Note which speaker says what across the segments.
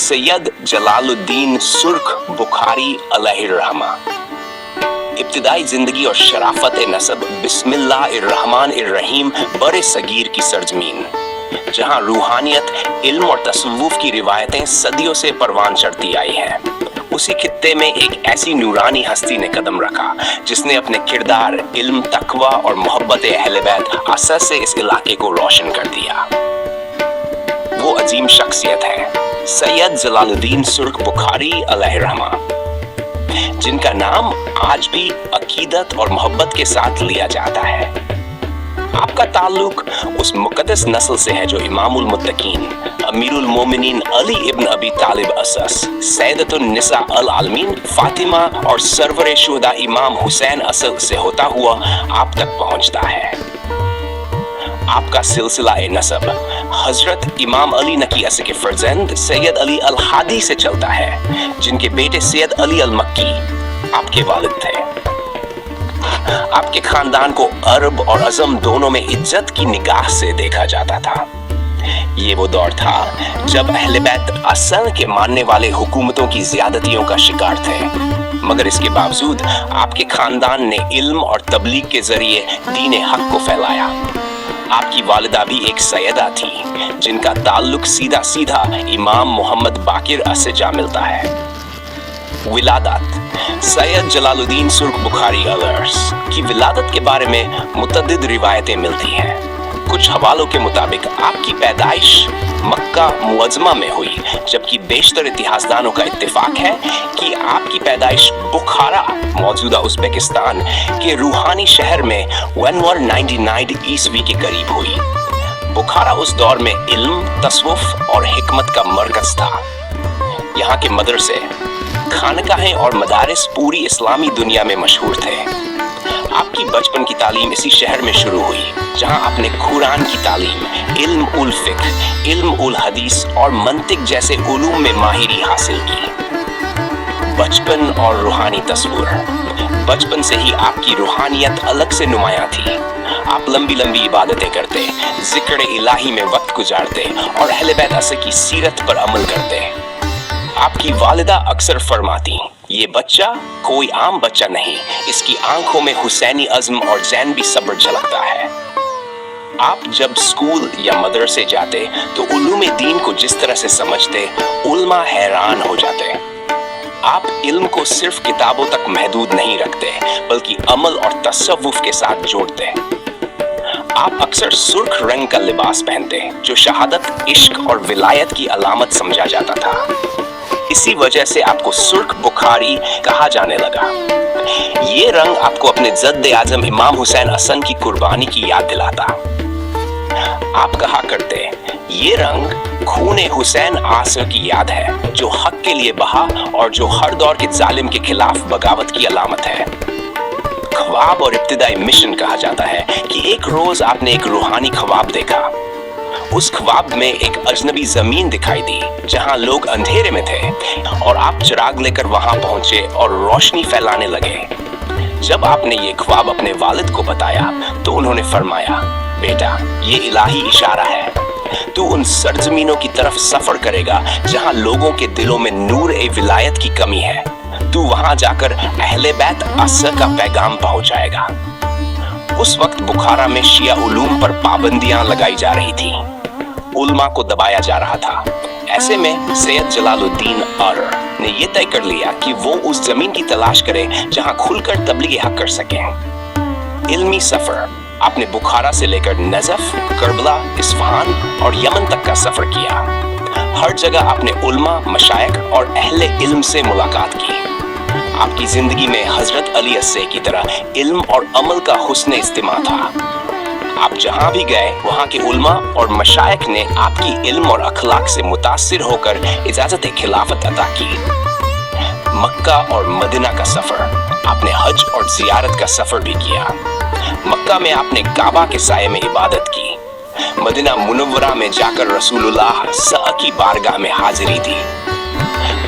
Speaker 1: सैयद जलालुद्दीन सुर्ख बुखारी अलैहिर्रहमा। इब्तिदाई जिंदगी और शराफत नसब बिस्मिल्लाहिर्रहमानिर्रहीम बरे सगीर की सरजमीन, जहां रूहानियत, इल्म और तसव्वुफ की रिवायतें सदियों से परवान चढ़ती आई हैं। उसी खित्ते में एक ऐसी नूरानी हस्ती ने कदम रखा जिसने अपने किरदार, इल्म, तकवा और मोहब्बत अहले बैत असर से इस इलाके को रोशन कर दिया। वो अजीम शख्सियत है सैयद जलालुद्दीन सुर्ख बुखारी अलैहिर्रहमा, जिनका नाम आज भी अकीदत और मोहब्बत के साथ लिया जाता है। आपका ताल्लुक उस मुक़द्दस नस्ल से है जो इमामुल मुत्तकीन अमीरुल मोमिनीन अली इब्न अबी तालिब असस, सैयदतुन निसा अल आलमीन फातिमा और सरवरे शुहदा इमाम हुसैन असल से होता हुआ आप तक पहुंचता है। आपका सिलसिला नसब हजरत इमाम अली नकी अस के फर्जंद सैयद अली अल हादी से चलता है, जिनके बेटे सैयद अली अल मक्की आपके वालिद थे। आपके खानदान को अरब और अजम दोनों में इज्जत की निगाह से देखा जाता था। ये वो दौर था जब अहले बैत असल के मानने वाले हुकूमतों की ज्यादतियों का शिकार थे, मगर इसके बावजूद आपके खानदान ने इल्म और तबलीग के जरिए दीन हक को फैलाया। आपकी वालिदा भी एक सैयदा थी, जिनका ताल्लुक सीधा सीधा इमाम मोहम्मद बाकिर से जा मिलता है। विलादत सैयद जलालुद्दीन सुर्ख बुखारी अलर्स की विलादत के बारे में मुतअद्दिद रिवायतें मिलती हैं। कुछ हवालों के मुताबिक आपकी पैदाइश मक्का मुअज़्ज़मा में हुई, जबकि बेशतर इतिहासदानों का इत्तिफाक है कि आपकी पैदाइश बुखारा मौजूदा उज़्बेकिस्तान के रूहानी शहर में 1199 ईस्वी के करीब हुई। बुखारा उस दौर में इल्म, तसव्वुफ और हिकमत का मरकज था। यहाँ के मदरसे, खानकाहें और मदारिस पूरी इस्लामी दुनिया में मशहूर थे। आपकी बचपन की तालीम इसी शहर में शुरू हुई, जहां आपने कुरान की तालीम, इल्म उल फिक्र, इल्म उल हदीस और मंतिक जैसे उलूम में माहिरी हासिल की। बचपन और रूहानी तस्वुर, बचपन से ही आपकी रूहानियत अलग से नुमायां थी। आप लंबी लंबी इबादतें करते, जिक्र इलाही में वक्त गुजारते और अहले बैत अस की सीरत पर अमल करते। आपकी वालिदा अक्सर फरमाती, ये बच्चा कोई आम बच्चा नहीं, इसकी आंखों में हुसैनी अज़्म और ज़ैनबी सब्र झलकता है। आप जब स्कूल या मदरसे जाते तो उलूम दीन को जिस तरह से समझते, उल्मा हैरान हो जाते। आप इल्म को सिर्फ किताबों तक महदूद नहीं रखते, बल्कि अमल और तसव्वुफ के साथ जोड़ते। आप अक्सर सुर्ख रंग का लिबास पहनते, जो शहादत, इश्क और विलायत की अलामत समझा जाता था। इसी वजह से आपको सुर्ख बुखारी कहा जाने लगा। ये रंग आपको अपने जद्द आजम इमाम हुसैन हसन की कुर्बानी की याद दिलाता। आप कहा करते, ये रंग खूने हुसैन आसर की याद है, जो हक के लिए बहा और जो हर दौर के जालिम के खिलाफ बगावत की अलामत है। ख्वाब और इब्तिदाई मिशन कहा जाता है कि एक रोज आपने एक रूहानी ख्वाब देखा। उस ख्वाब में एक अजनबी जमीन दिखाई दी, जहां लोग अंधेरे में थे, और आप चिराग लेकर वहां पहुंचे और रोशनी फैलाने लगे। जब आपने ये ख्वाब अपने वालिद को बताया तो उन्होंने फरमाया, बेटा, ये इलाही इशारा है। तू उन सरजमीनों की तरफ सफर करेगा जहां लोगों के दिलों में नूर ए विलायत की कमी है। तू वहां जाकर अहले बैत असर का पैगाम पहुंचाएगा। उस वक्त बुखारा में शिया उलूम पर पाबंदियां लगाई जा रही थी, उल्मा को दबाया जा रहा था। ऐसे में सैयद जलालुद्दीन ने ये तय कर लिया कि वो उस जमीन की तलाश करे जहां खुलकर तबलीग हक कर सकें। इल्मी सफर आपने बुखारा से लेकर नजफ, करबला, इस्फहान और यमन तक का सफर किया। हर जगह आपने उल्मा, मशाइख और अहले इल्म से मुलाकात की। आपकी जिंदगी में हजरत अली अस्से की तरह इल्म और अमल का हुस्न इस्तिमा था। आप जहां भी गए वहां के उल्मा और मशाइख ने आपकी इल्म और अखलाक से मुतासिर होकर इजाजत खिलाफत अता की। मक्का और मदीना का सफर, आपने हज और जियारत का सफर भी किया। मक्का में आपने काबा के साये में इबादत की। मदीना मुनव्वरा में जाकर रसूलुल्लाह सल्लल्लाहु की बारगाह में हाजिरी दी।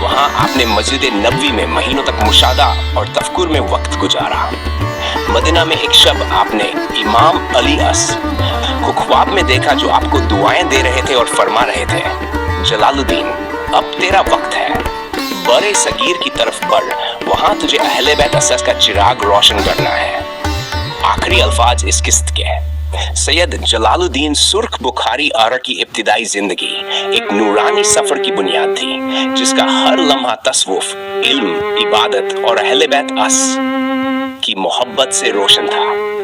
Speaker 1: वहां आपने मस्जिद नबवी में महीनों तक मुशादा और तफक्कुर में वक्त गुजारा। मदीना में एक शब आपने इमाम अली को ख्वाब में देखा, जो आपको दुआएं दे रहे थे और फरमा रहे थे, जलालुद्दीन, अब तेरा वक्त है, बड़े सगीर की तरफ बढ़, वहां तुझे अहले बैत असद का चिराग रोशन करना है। आखिरी अल्फाज इस किस्त के हैं। सैयद जलालुद्दीन सुर्ख बुखारी आरा की इब्तिदाई जिंदगी एक नूरानी सफर की बुनियाद थी, जिसका हर लम्हा तस्वुफ, इल्म, इबादत और अहले बैत अस की मोहब्बत से रोशन था।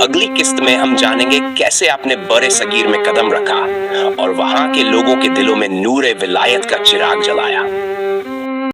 Speaker 1: अगली किस्त में हम जानेंगे कैसे आपने बड़े सगीर में कदम रखा और वहां के लोगों के दिलों में नूर विलायत का चिराग जलाया।